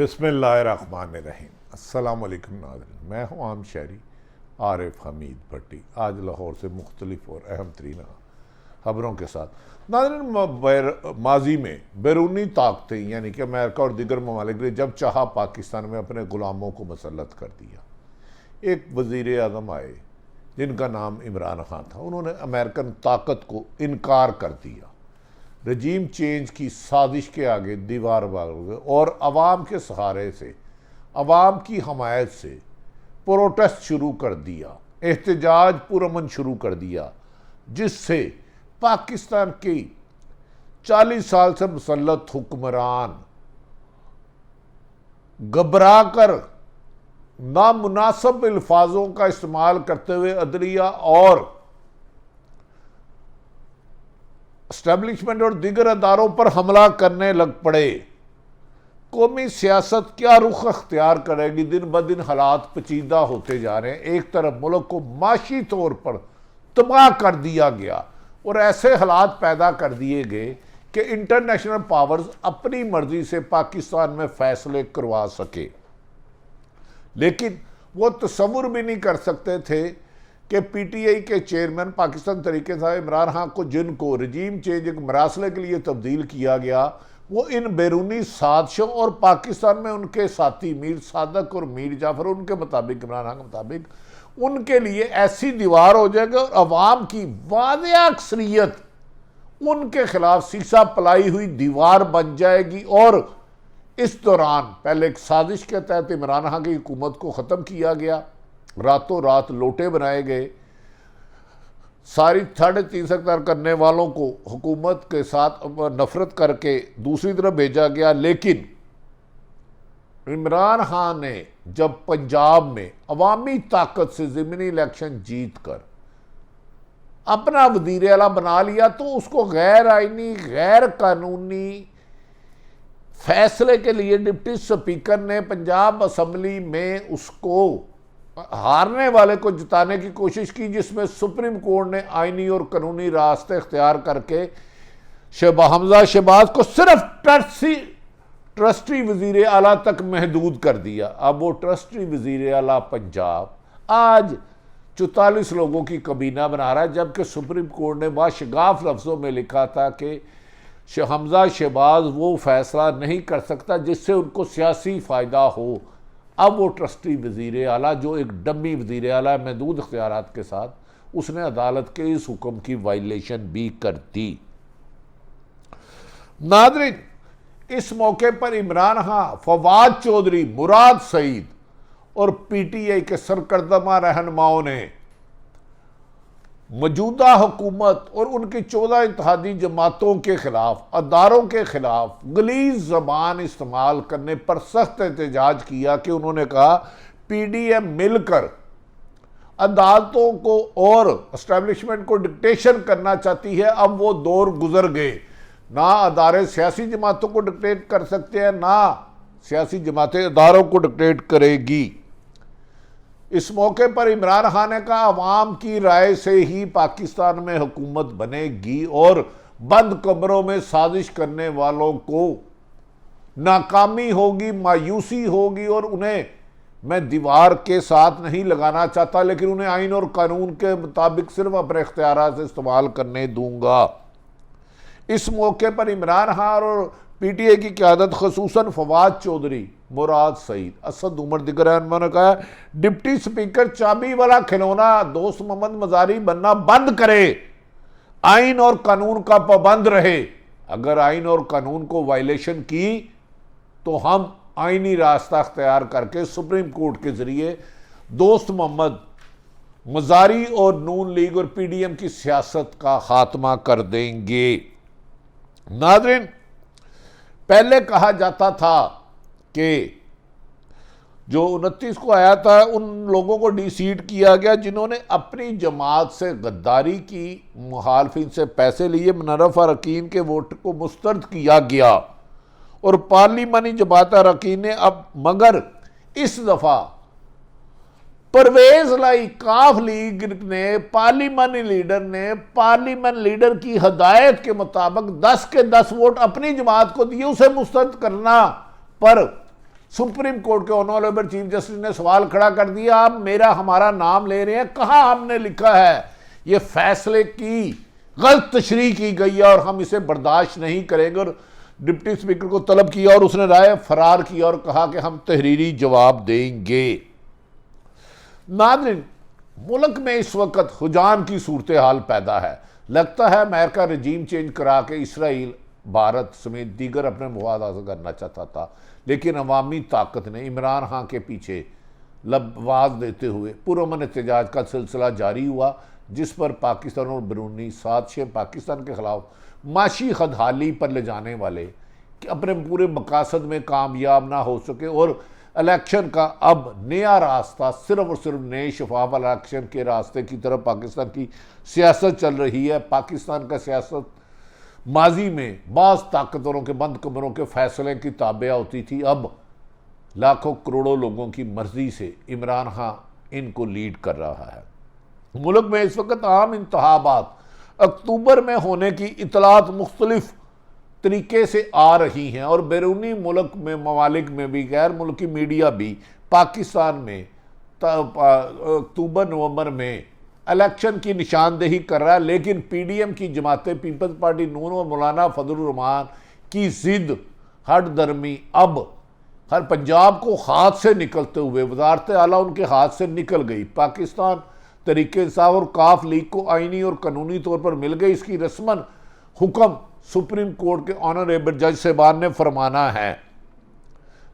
बिस्मिल्लाहिर्रहमानिर्रहीम। अस्सलाम वालेकुम नाज़रीन, मैं हूँ आम शहरी आरिफ हमीद भट्टी। आज लाहौर से मुख्तलिफ और अहम तरीन खबरों के साथ। नाज़रीन, माजी में बैरूनी ताकतें यानी कि अमेरिका और दीगर ममालिक ने जब चाहा पाकिस्तान में अपने ग़ुलामों को मुसल्लत कर दिया। एक वज़ीर आज़म आए जिनका नाम इमरान खान था, उन्होंने अमेरिकन ताकत को इनकार कर दिया। रजीम चेंज की साजिश के आगे दीवार भाग गए और अवाम के सहारे से, अवाम की हमायत से प्रोटेस्ट शुरू कर दिया, एहतजाज पुरअमन शुरू कर दिया, जिससे पाकिस्तान की 40 साल से मुसल्लत हुक्मरान घबरा कर नामुनासिब अल्फाजों का इस्तेमाल करते हुए अदलिया और एस्टेब्लिशमेंट और दीगर अदारों पर हमला करने लग पड़े। कौमी सियासत क्या रुख अख्तियार करेगी? दिन ब दिन हालात पेचीदा होते जा रहे हैं। एक तरफ मुल्क को माशी तौर पर तबाह कर दिया गया और ऐसे हालात पैदा कर दिए गए कि इंटरनेशनल पावर्स अपनी मर्जी से पाकिस्तान में फैसले करवा सके। लेकिन वो तसव्वुर भी नहीं कर सकते थे कि पीटीआई के चेयरमैन पाकिस्तान तरीके साहब इमरान खान को, जिनको रजीम चेंज एक मरासले के लिए तब्दील किया गया, वो इन बैरूनी साजिशों और पाकिस्तान में उनके साथी मीर सादक और मीर जाफर, उनके मुताबिक, इमरान खान के मुताबिक, उनके लिए ऐसी दीवार हो जाएगी और अवाम की वाज़ेह अक्सरियत उनके खिलाफ सीसा पलाई हुई दीवार बन जाएगी। और इस दौरान पहले एक साजिश के तहत इमरान खान की हुकूमत को ख़त्म किया गया, रातों रात लोटे बनाए गए, सारी 3.5 अख्तियार करने वालों को हुकूमत के साथ नफरत करके दूसरी तरफ भेजा गया। लेकिन इमरान खान ने जब पंजाब में अवामी ताकत से ज़िमनी इलेक्शन जीत कर अपना वज़ीर आला बना लिया, तो उसको गैर आइनी, गैर कानूनी फैसले के लिए डिप्टी स्पीकर ने पंजाब असम्बली में उसको हारने वाले को जिताने की कोशिश की, जिसमें सुप्रीम कोर्ट ने आईनी और कानूनी रास्ते इख्तियार करके हमजा शहबाज को सिर्फ ट्रस्टी वजीर आला तक महदूद कर दिया। अब वो ट्रस्टी वजीर आला पंजाब आज 44 लोगों की कबीना बना रहा है, जबकि सुप्रीम कोर्ट ने बाशगाफ लफ्ज़ों में लिखा था कि हमजा शहबाज वो फैसला नहीं कर सकता जिससे उनको सियासी फ़ायदा हो। अब वो ट्रस्टी वज़ीर आला, जो एक डमी वज़ीर आला महदूद इख्तियारात के साथ, उसने अदालत के इस हुक्म की वायलेशन भी कर दी। नाज़रीन, इस मौके पर इमरान खान, फवाद चौधरी, मुराद सईद और पीटीआई के सरकर्दमा रहनुमाओं ने मौजूदा हुकूमत और उनकी 14 इत्तेहादी जमातों के खिलाफ, अदारों के खिलाफ गलीज़ ज़बान इस्तेमाल करने पर सख्त एहतजाज किया कि उन्होंने कहा पीडीएम मिलकर अदालतों को और एस्टेब्लिशमेंट को डिक्टेशन करना चाहती है। अब वो दौर गुजर गए। ना अदारे सियासी जमातों को डिक्टेट कर सकते हैं, ना सियासी जमातें अदारों को डिक्टेट करेगी। इस मौके पर इमरान खान ने कहा अवाम की राय से ही पाकिस्तान में हुकूमत बनेगी और बंद कमरों में साजिश करने वालों को नाकामी होगी, मायूसी होगी और उन्हें मैं दीवार के साथ नहीं लगाना चाहता, लेकिन उन्हें आइन और कानून के मुताबिक सिर्फ अपने इख्तियारात से इस्तेमाल करने दूंगा। इस मौके पर इमरान खान और पीटीआई की क़यादत, ख़ुसूसन फवाद चौधरी, मुराद सईद, असद उमर, दिगर ने कहा डिप्टी स्पीकर चाबी वाला खिलौना दोस्त मोहम्मद मजारी बनना बंद करे, आइन और कानून का पाबंद रहे। अगर आइन और कानून को वायलेशन की तो हम आइनी रास्ता अख्तियार करके सुप्रीम कोर्ट के जरिए दोस्त मोहम्मद मजारी और नून लीग और पीडीएम की सियासत का खात्मा कर देंगे। नाज़रीन, पहले कहा जाता था कि जो 29 को आया था उन लोगों को डिसीट किया गया जिन्होंने अपनी जमात से गद्दारी की, मुखालफिन से पैसे लिए, मुनर्रफ अरकान के वोट को मुस्तरद किया गया और पार्लिमानी जमात अरकान ने अब, मगर इस दफ़ा परवेज लाई काफ लीग ने, पार्लिमानी लीडर ने पार्लियामेंट लीडर की हदायत के मुताबिक 10 के 10 वोट अपनी जमात को दिए उसे मुस्तरद करना पर सुप्रीम कोर्ट के ऑनरेबल चीफ जस्टिस ने सवाल खड़ा कर दिया, आप मेरा हमारा नाम ले रहे हैं, कहां हमने लिखा है ये फैसले की गलत तशरीह की गई है और हम इसे बर्दाश्त नहीं करेंगे। और डिप्टी स्पीकर को तलब किया और उसने राय फरार किया और कहा कि हम तहरीरी जवाब देंगे। नाज़रीन, मुल्क में इस वक्त हुजान की सूरत हाल पैदा है। लगता है अमेरिका रजीम चेंज करा के इसराइल, भारत समेत दीगर अपने मुफाद हासिल करना चाहता था, लेकिन अवामी ताकत ने इमरान खान के पीछे लबवाज देते हुए पुरअमन एहतजाज का सिलसिला जारी हुआ, जिस पर पाकिस्तान और बैरूनी साजिशें पाकिस्तान के खिलाफ माशी खदहाली पर ले जाने वाले कि अपने पूरे मकासद में कामयाब ना हो सके और इलेक्शन का अब नया रास्ता सिर्फ और सिर्फ नए शफाफ इलेक्शन के रास्ते की तरफ पाकिस्तान की सियासत चल रही है। पाकिस्तान का सियासत माजी में बाज़ ताकतवरों के बंद कमरों के फैसले की ताबे होती थी, अब लाखों करोड़ों लोगों की मर्जी से इमरान खान इनको लीड कर रहा है। मुल्क में इस वक्त आम इंतखाबात अक्टूबर में होने की इतलात मुख्तलिफ तरीके से आ रही हैं और बैरूनी मुल्क में ममालिक में भी गैर मुल्की मीडिया भी पाकिस्तान में अक्टूबर नवंबर में इलेक्शन की निशानदेही कर रहा है। लेकिन PDM की जमातें, पीपल्स पार्टी नून और मौलाना फजलुर रहमान की जिद हट दरमी अब हर पंजाब को हाथ से निकलते हुए वजारत आला उनके हाथ से निकल गई। पाकिस्तान तरीके इंसाफ और काफ लीग को आईनी और कानूनी तौर पर मिल गई, इसकी रस्मन हुक्म सुप्रीम कोर्ट के ऑनरेबल जज साहबान ने फरमाना है।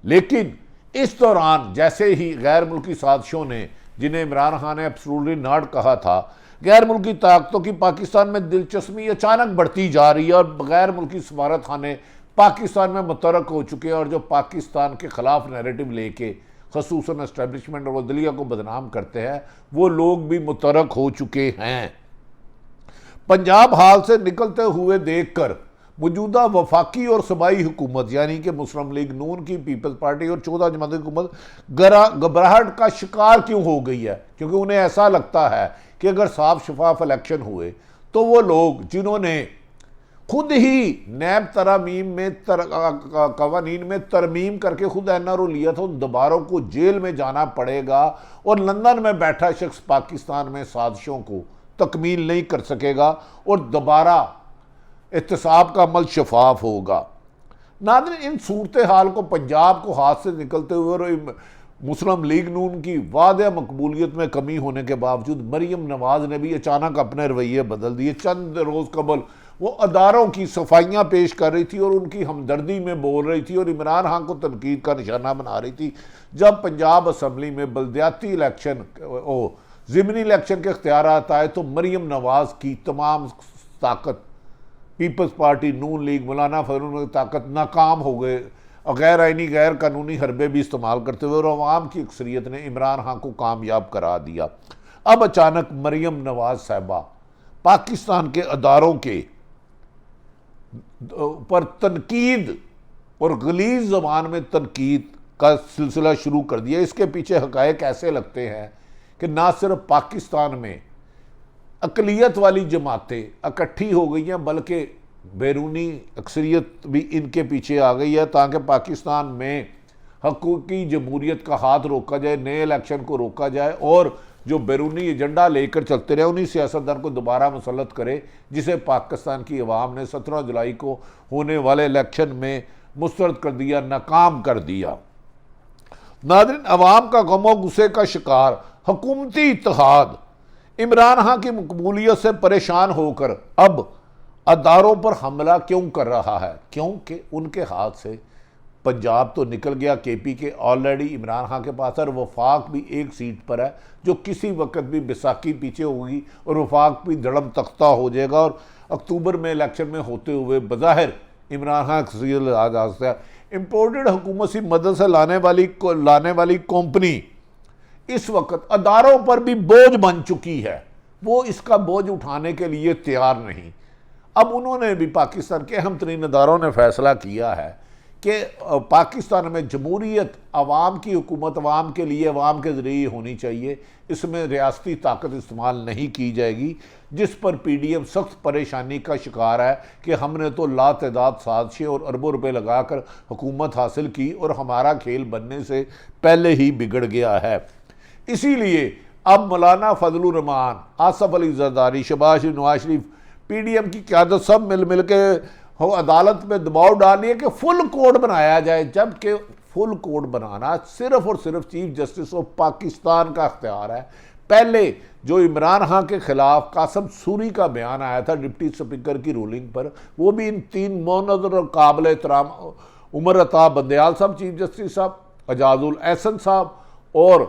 लेकिन इस दौरान जैसे ही गैर मुल्की साजिशों ने, जिन्हें इमरान खान ने एब्सोल्युटली नॉट कहा था, गैर मुल्की ताकतों की पाकिस्तान में दिलचस्पी अचानक बढ़ती जा रही है और गैर मुल्की सफारत खाने पाकिस्तान में मुतरक हो चुके हैं और जो पाकिस्तान के खिलाफ नैरेटिव लेके खसूसन एस्टेब्लिशमेंट और वदलिया को बदनाम करते हैं, वो लोग भी मुतरक हो चुके हैं। पंजाब हाल से निकलते हुए देखकर मौजूदा वफाकी और सूबाई हुकूमत यानी कि मुस्लिम लीग नून की, पीपल्स पार्टी और 14 जमाती हुकूमत घबराहट का शिकार क्यों हो गई है? क्योंकि उन्हें ऐसा लगता है कि अगर साफ शफाफ इलेक्शन हुए तो वो लोग जिन्होंने खुद ही नैब तरामीम में कवानीन में तरमीम करके खुद NRO लिया था, उन दोबारों को जेल में जाना पड़ेगा और लंदन में बैठा शख्स पाकिस्तान में साजिशों को तकमील नहीं कर सकेगा और दोबारा एहतसाब का अमल शफाफ होगा। नाज़रीन, इन सूरत हाल को पंजाब को हाथ से निकलते हुए और मुस्लिम लीग नून की वादे मकबूलियत में कमी होने के बावजूद मरीम नवाज ने भी अचानक अपने रवैये बदल दिए। चंद रोज़ कबल वो अदारों की सफाइयाँ पेश कर रही थी और उनकी हमदर्दी में बोल रही थी और इमरान खान को तनकीद का निशाना बना रही थी। जब पंजाब असम्बली में बल्दियाती इलेक्शन ज़िमनी इलेक्शन के इख्तियारात आए तो मरीम नवाज की तमाम ताकत, पीपल्स पार्टी, नून लीग, मौलाना फजलुर की ताकत नाकाम हो गए और गैर आइनी गैर कानूनी हरबे भी इस्तेमाल करते हुए और अवाम की अक्सरियत ने इमरान खान को कामयाब करा दिया। अब अचानक मरीम नवाज साहबा पाकिस्तान के अदारों के पर तनकीद और गलीज ज़बान में तनकीद का सिलसिला शुरू कर दिया। इसके पीछे हकायक ऐसे लगते हैं कि ना सिर्फ पाकिस्तान में अकलियत वाली जमातें इकट्ठी हो गई हैं बल्कि बैरूनी अक्सरियत भी इनके पीछे आ गई है ताकि पाकिस्तान में हकूकी जमहूरियत का हाथ रोका जाए, नए इलेक्शन को रोका जाए और जो बैरूनी एजेंडा लेकर चलते रहे उन्हीं सियासतदान को दोबारा मुसल्लत करे, जिसे पाकिस्तान की अवाम ने 17 जुलाई को होने वाले इलेक्शन में मुस्तरद कर दिया, नाकाम कर दिया। नाज़रीन, अवाम का गमो गुस्से का शिकार हुकूमती इत्तेहाद इमरान खान की मकबूलियत से परेशान होकर अब अदारों पर हमला क्यों कर रहा है? क्योंकि उनके हाथ से पंजाब तो निकल गया, KP के ऑलरेडी इमरान खान के पास और वफाक भी एक सीट पर है जो किसी वक्त भी बैसाखी पीछे होगी और वफाक भी धड़म तख्ता हो जाएगा और अक्टूबर में इलेक्शन में होते हुए बज़ाहिर इमरान खान इम्पोर्टेड हुकूमत की मदद से लाने वाली कंपनी इस वक्त अदारों पर भी बोझ बन चुकी है। वो इसका बोझ उठाने के लिए तैयार नहीं। अब उन्होंने भी, पाकिस्तान के अहम तरीन अदारों ने फैसला किया है कि पाकिस्तान में जमहूरियत अवाम की हुकूमत अवाम के लिए अवाम के ज़रिए होनी चाहिए, इसमें रियासती ताकत इस्तेमाल नहीं की जाएगी, जिस पर PDM सख्त परेशानी का शिकार है कि हमने तो लातदाद साजिशें और अरबों रुपए लगाकर हुकूमत हासिल की और हमारा खेल बनने से पहले ही बिगड़ गया है। इसीलिए अब मौलाना फजलुर रहमान, आसफ अली जरदारी, शहबाज शरीफ, नवाज शरीफ, PDM की क़यादत सब मिल के हो अदालत में दबाव डालिए कि फुल कोड बनाया जाए, जबकि फुल कोड बनाना सिर्फ और सिर्फ चीफ जस्टिस ऑफ पाकिस्तान का अख्तियार है। पहले जो इमरान खान के खिलाफ कासिम सूरी का बयान आया था डिप्टी स्पीकर की रूलिंग पर, वो भी इन 3 मोनज़र और काबिल एहतराम उमर अता बंदयाल साहब चीफ जस्टिस साहब, एजाजुल एहसन साहब और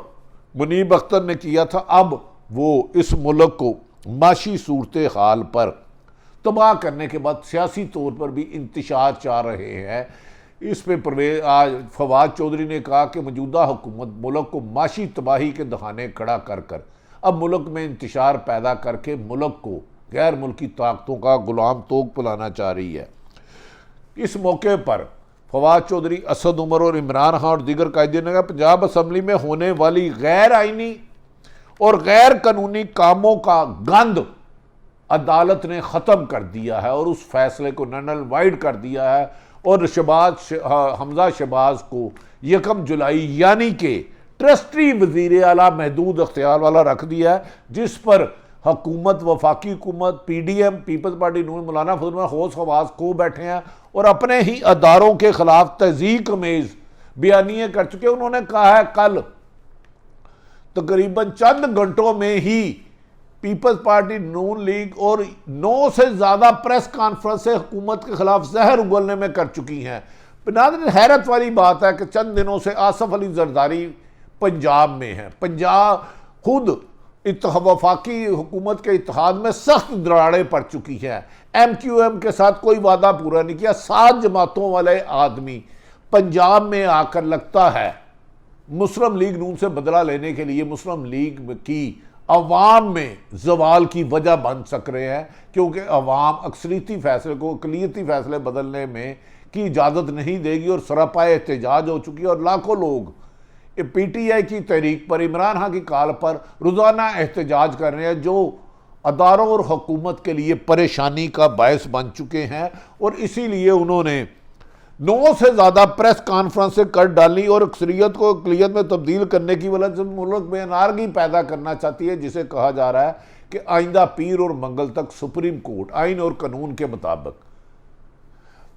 मुनीब अख्तर ने किया था। अब वो इस मुल्क को माशी सूरत हाल पर तबाह करने के बाद सियासी तौर पर भी इंतशार चाह रहे हैं। इस पर आज फवाद चौधरी ने कहा कि मौजूदा हुकूमत मुल्क को माशी तबाही के दहाने खड़ा कर कर अब मुल्क में इंतशार पैदा करके मुल्क को गैर मुल्की ताकतों का गुलाम तोक पिलाना चाह रही है। इस मौके पर फवाद चौधरी, असद उमर और इमरान खान और दीगर कायदीन ने कहा पंजाब असम्बली में होने वाली गैर आइनी और गैर कानूनी कामों का गंद अदालत ने ख़त्म कर दिया है और उस फैसले को नल वाइड कर दिया है और हमजा शहबाज को 1 जुलाई यानी कि ट्रस्टी वज़ीर आला महदूद अख्तियार वाला रख दिया है, जिस पर हुकूमत, वफाकी हुकूमत, PDM, पीपल्स पार्टी नून, मौलाना फजल हौस खवास को बैठे हैं और अपने ही अदारों के खिलाफ तज़ीक अमेज़ बयानिए कर चुके। उन्होंने कहा है कल तकरीबन चंद घंटों में ही पीपल्स पार्टी नून लीग और 9 से ज़्यादा प्रेस कॉन्फ्रेंस से हुकूमत के खिलाफ जहर उगलने में कर चुकी हैं। नाज़रीन, हैरत वाली बात है कि चंद दिनों से आसफ अली जरदारी पंजाब में है। पंजाब खुद वफाकी हुकूमत के इत्तेहाद में सख्त दरारें पड़ चुकी हैं। MQM के साथ कोई वादा पूरा नहीं किया। 7 जमातों वाले आदमी पंजाब में आकर लगता है मुस्लिम लीग नून से बदला लेने के लिए मुस्लिम लीग की अवाम में जवाल की वजह बन सक रहे हैं, क्योंकि अवाम अक्सरियती फैसले को अक़लियती फैसले बदलने में की इजाज़त नहीं देगी और सरापाए एहतजाज हो चुकी है और लाखों लोग PTI की तहरीक पर, इमरान खान की कॉल पर रोज़ाना एहतजाज कर रहे हैं, जो अदारों और हुकूमत के लिए परेशानी का बायस बन चुके हैं। और इसीलिए उन्होंने 9 से ज़्यादा प्रेस कॉन्फ्रेंसें कर डाली और अक्सरियत को अक़लियत में तब्दील करने की वजह से मुल्क में नारगी पैदा करना चाहती है, जिसे कहा जा रहा है कि आइंदा पीर और मंगल तक सुप्रीम कोर्ट आइन और कानून के मुताबिक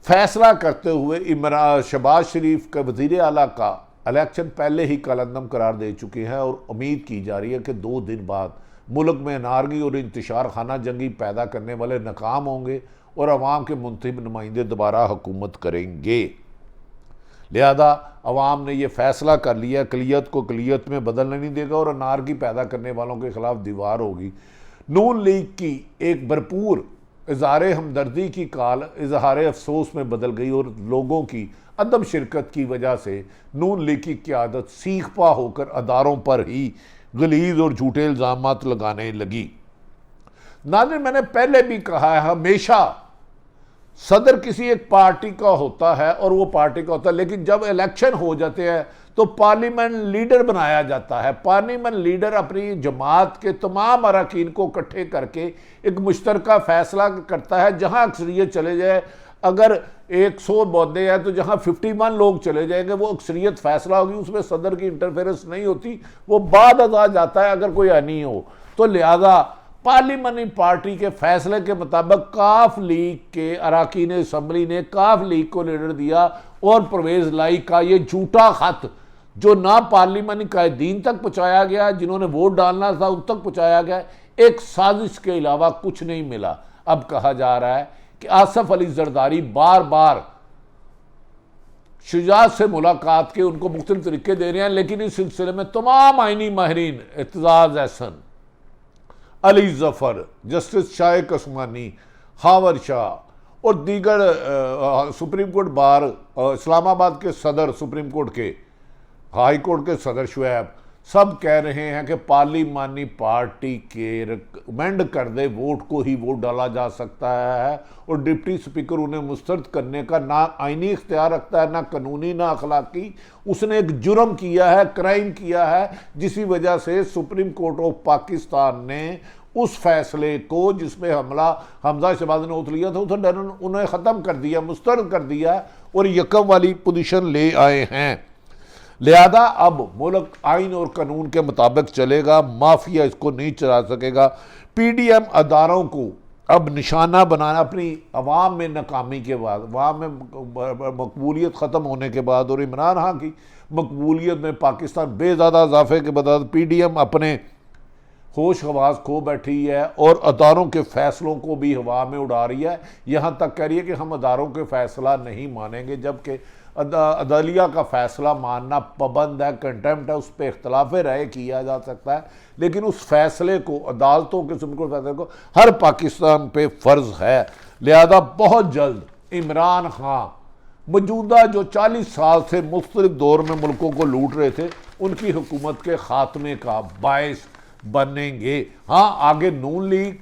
फैसला करते हुए शहबाज शरीफ के वज़ीर आला का इलेक्शन पहले ही कलंदम करार दे चुके हैं और उम्मीद की जा रही है कि 2 दिन बाद मुल्क में नारगी और इंतशार खाना जंगी पैदा करने वाले नाकाम होंगे और अवाम के मुंतखब नुमाइंदे दोबारा हुकूमत करेंगे। लिहाजा अवाम ने यह फैसला कर लिया अक़लियत को अक़लियत में बदलने नहीं देगा और नारगी पैदा करने वालों के खिलाफ दीवार होगी। नून लीग की एक भरपूर इज़हार हमदर्दी की कॉल इजहार अफसोस में बदल गई और लोगों की अदम शिरकत की वजह से नून लीग की क़यादत सीख पा होकर अदारों पर ही गलीज़ और झूठे इल्ज़ामात लगाने लगी। नाज़रीन, मैंने पहले भी कहा है, हमेशा सदर किसी एक पार्टी का होता है और वो पार्टी का होता है, लेकिन जब इलेक्शन हो जाते हैं तो पार्लियामेंट लीडर बनाया जाता है। पार्लियामेंट लीडर अपनी जमात के तमाम अरकान को इकट्ठे करके एक मुश्तरका फैसला करता है। जहां अक्सरियत चले जाए, अगर 100 बौद्धे हैं तो जहां 51 लोग चले जाएंगे वो अक्सरियत फैसला होगी, उसमें सदर की इंटरफेरेंस नहीं होती, वो बाद आ जाता है अगर कोई आनी हो। तो लिहाजा पार्लियामेंट्री पार्टी के फैसले के मुताबिक काफ लीग के अरकान असम्बली ने काफ लीग को लीडर दिया और परवेज लाई का ये झूठा खत जो ना पार्लियामेंट्री कायदीन तक पहुंचाया गया, जिन्होंने वोट डालना था उन तक पहुंचाया गया, एक साजिश के अलावा कुछ नहीं मिला। अब कहा जा रहा है कि आसफ अली जरदारी बार बार शुजात से मुलाकात के उनको मुख्तलिफ तरीके दे रहे हैं, लेकिन इस सिलसिले में तमाम आइनी माहिरीन, एतजाज एहसन, अली जफर, जस्टिस शाइक उस्मानी, हावर शाह और दीगर सुप्रीम कोर्ट बार, इस्लामाबाद के सदर, सुप्रीम कोर्ट के हाई कोर्ट के सदर शुएब, सब कह रहे हैं कि पार्लिमानी पार्टी के रिकमेंड कर दे वोट को ही वोट डाला जा सकता है, और डिप्टी स्पीकर उन्हें मुस्तरद करने का ना आईनी इख्तियार रखता है, ना कानूनी ना अखलाकी। उसने एक जुर्म किया है, क्राइम किया है, जिसी वजह से सुप्रीम कोर्ट ऑफ पाकिस्तान ने उस फैसले को जिसमें हमजा शहबाज ने उठ लिया था उसे उन्हें ख़त्म कर दिया, मुस्तरद कर दिया और यकम वाली पोजीशन ले आए हैं। लिहाजा अब मुल्क आइन और कानून के मुताबिक चलेगा, माफिया इसको नहीं चला सकेगा। पीडीएम अदारों को अब निशाना बनाना अपनी अवाम में नाकामी के बाद, अवाम में मकबूलियत ख़त्म होने के बाद और इमरान खान की मकबूलियत में पाकिस्तान बेज़्यादा इजाफे के बाद पीडीएम अपने होश हवास खो बैठी है और अदारों के फैसलों को भी हवा में उड़ा रही है। यहाँ तक कह रही है कि हम अदारों के फैसला नहीं मानेंगे, जबकि अदालिया का फैसला मानना पाबंद है, कंटेम्प्ट है, उस पर इख्तलाफ राय किया जा सकता है, लेकिन उस फैसले को, अदालतों के सुप्रीम कोर्ट फैसले को हर पाकिस्तान पे फ़र्ज है। लिहाजा बहुत जल्द इमरान खान मौजूदा जो 40 साल से मुख्तलिफ दौर में मुल्कों को लूट रहे थे, उनकी हुकूमत के ख़ात्मे का बायस बनेंगे। हाँ, आगे नून लीग,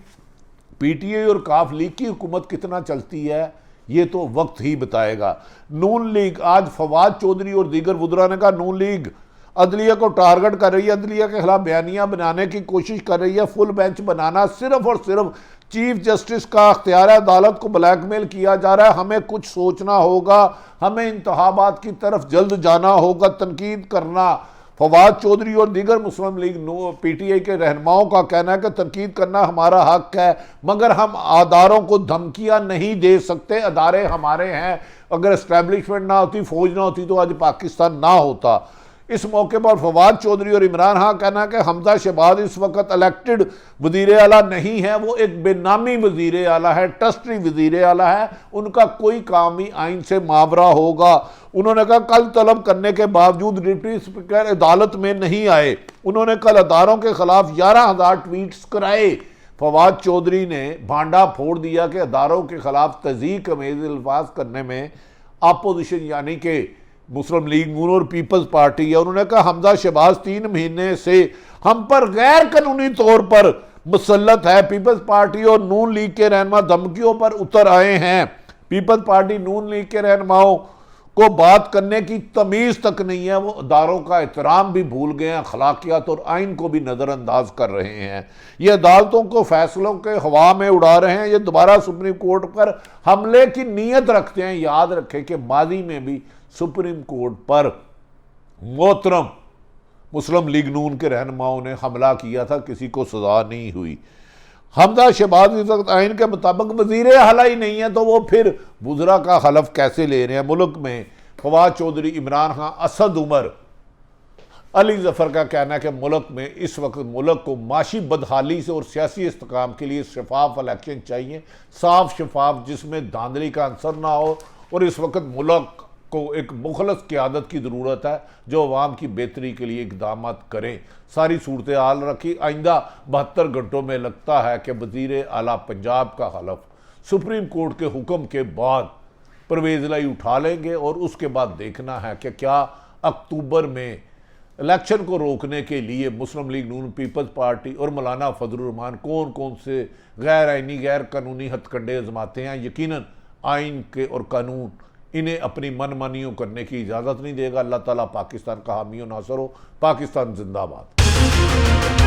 पीटीआई और काफ लीग की हुकूमत कितना चलती है ये तो वक्त ही बताएगा। नून लीग, आज फवाद चौधरी और दीगर वुज़रा ने कहा नून लीग अदलिया को टारगेट कर रही है, अदलिया के खिलाफ बयानियां बनाने की कोशिश कर रही है। फुल बेंच बनाना सिर्फ और सिर्फ चीफ जस्टिस का अख्तियार है, अदालत को ब्लैकमेल किया जा रहा है। हमें कुछ सोचना होगा, हमें इंतखाबात की तरफ जल्द जाना होगा, तनकीद करना। फवाद चौधरी और दीगर मुस्लिम लीग पीटीआई के रहनुमाओं का कहना है कि तनकीद करना हमारा हक है, मगर हम अदारों को धमकियां नहीं दे सकते। अदारे हमारे हैं, अगर एस्टैब्लिशमेंट ना होती, फौज ना होती तो आज पाकिस्तान ना होता। इस मौके पर फवाद चौधरी और इमरान खान कहना है कि हमजा शहबाज इस वक्त इलेक्टेड वजीर आला नहीं है, वो एक बेनामी वजीर आला है, ट्रस्टी वजीर आला है, उनका कोई काम ही आइन से मावरा होगा। उन्होंने कहा कल तलब करने के बावजूद डिप्टी स्पीकर अदालत में नहीं आए। उन्होंने कल अदारों के खिलाफ 11,000 ट्वीट्स कराए। फवाद चौधरी ने भांडा फोड़ दिया कि अदारों के खिलाफ तज़ीक अमेज़ अल्फाज करने में अपोजिशन यानी कि मुस्लिम लीग नून और पीपल्स पार्टी है। उन्होंने कहा हमजा शहबाज 3 महीने से हम पर गैर कानूनी तौर पर मुसल्लत है। पीपल्स पार्टी और नून लीग के रहनुमा धमकियों पर उतर आए हैं। पीपल्स पार्टी नून लीग के रहनुमाओं को बात करने की तमीज़ तक नहीं है, वो अदारों का एहतराम भी भूल गए हैं, अखलाकियात और आइन को भी नज़रअंदाज कर रहे हैं। ये अदालतों को फैसलों के हवा में उड़ा रहे हैं, ये दोबारा सुप्रीम कोर्ट पर हमले की नीयत रखते हैं। याद रखें कि माजी में भी सुप्रीम कोर्ट पर मोहतरम मुस्लिम लीग नून के रहनुमाओं ने हमला किया था, किसी को सजा नहीं हुई। हमजा शहबाज इस वक्त आइन के मुताबिक वजीर आला ही नहीं है, तो वो फिर वुज़रा का हलफ कैसे ले रहे हैं। मुल्क में फवाद चौधरी, इमरान खान, असद उमर, अली जफर का कहना है कि मुल्क में इस वक्त मुल्क को माशी बदहाली से और सियासी इस्तेकाम के लिए शफाफ इलेक्शन चाहिए, साफ शफाफ, जिसमें धांधली का अंसर ना हो। और इस वक्त मुल्क को एक मुखलस क़यादत की ज़रूरत है जो अवाम की बेहतरी के लिए इक़दाम करें। सारी सूरत हाल रखी। आइंदा 72 घंटों में लगता है कि वज़ीर आला पंजाब का हलफ सुप्रीम कोर्ट के हुक्म के बाद परवेज़ लाई उठा लेंगे और उसके बाद देखना है कि क्या अक्टूबर में इलेक्शन को रोकने के लिए मुस्लिम लीग नून, पीपल्स पार्टी और मौलाना फजलुर रहमान कौन कौन से गैर आइनी गैर कानूनी हथकंडे आजमाते हैं। यकीनन आइन के और कानून इन्हें अपनी मनमानियों करने की इजाज़त नहीं देगा। अल्लाह ताला पाकिस्तान का हामी और नासर हो। पाकिस्तान जिंदाबाद।